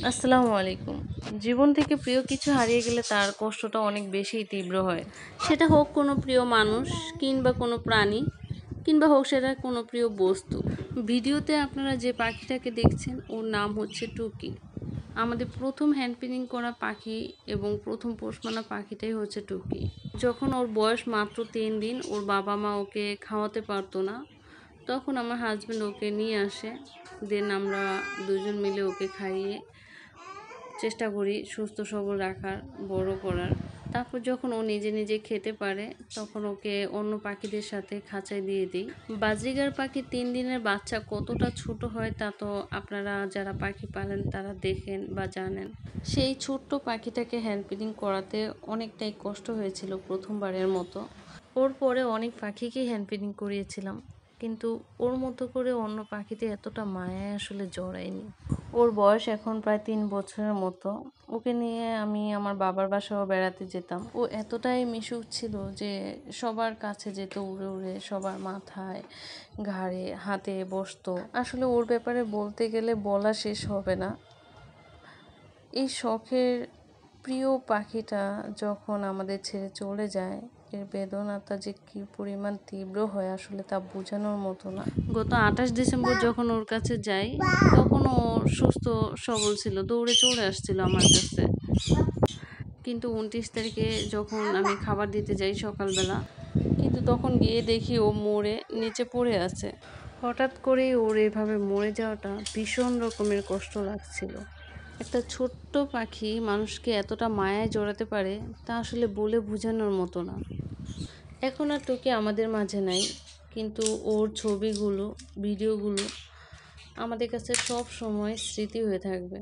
আসসালামু আলাইকুম। জীবন থেকে প্রিয় কিছু হারিয়ে গেলে তার কষ্টটা অনেক বেশিই তীব্র হয়। সেটা হোক কোনো প্রিয় মানুষ কিংবা কোনো প্রাণী কিংবা হোক সেটা কোনো প্রিয় বস্তু। ভিডিওতে আপনারা যে পাখিটাকে দেখছেন ওর নাম হচ্ছে টুকি। আমাদের প্রথম হ্যান্ড পেইন্টিং করা পাখি এবং প্রথম পোষ মানা পাখিটাই হচ্ছে টুকি। যখন ওর বয়স মাত্র 3 দিন, ওর বাবা মা ওকে খাওয়াতে পারতো না, তখন আমার হাজব্যান্ড ওকে নিয়ে আসে। দেন আমরা দুজন মিলে ওকে খাইয়ে চেষ্টা করি সুস্থ সবল রাখার, বড় করার। তারপর যখন ও নিজে নিজে খেতে পারে তখন ওকে অন্য পাখিদের সাথে খাঁচায় দিয়ে দিই। বাজরিগার পাখি 3 দিনের বাচ্চা কতটা ছোট হয় তা তো আপনারা যারা পাখি পালেন তারা দেখেন বা জানেন। সেই ছোট্ট পাখিটাকে হ্যান্ড ফিডিং করাতে অনেকটাই কষ্ট হয়েছিল প্রথমবারের মতো। ওর পরে অনেক পাখিকেই হ্যান্ড ফিডিং করিয়েছিলাম, কিন্তু ওর মতো করে অন্য পাখিতে এতটা মায়ায় আসলে জড়ায়নি। ওর বয়স এখন প্রায় 3 বছরের মতো। ওকে নিয়ে আমি আমার বাবার বাসাও বেড়াতে যেতাম। ও এতটাই মিশুক ছিল যে সবার কাছে যেত উড়ে উড়ে, সবার মাথায়, ঘাড়ে, হাতে বসতো। আসলে ওর ব্যাপারে বলতে গেলে বলা শেষ হবে না। এই শখের প্রিয় পাখিটা যখন আমাদের ছেড়ে চলে যায়, এর বেদনাটা যে কী পরিমাণ তীব্র হয় আসলে তা বোঝানোর মতো না। গত 28 ডিসেম্বর যখন ওর কাছে যাই, তখন ও সুস্থ সবল ছিল, দৌড়ে চলে আসছিল আমার কাছে। কিন্তু 29 তারিখে যখন আমি খাবার দিতে যাই সকালবেলা, কিন্তু তখন গিয়ে দেখি ও মরে নিচে পড়ে আছে। হঠাৎ করেই ওর এভাবে মরে যাওয়াটা ভীষণ রকমের কষ্ট লাগছিল। একটা ছোট্ট পাখি মানুষকে এতটা মায়ায় জড়াতে পারে তা আসলে বলে বোঝানোর মতো না। এখন আর টুকি আমাদের মাঝে নাই, কিন্তু ওর ছবিগুলো, ভিডিওগুলো আমাদের কাছে সব সময় স্মৃতি হয়ে থাকবে।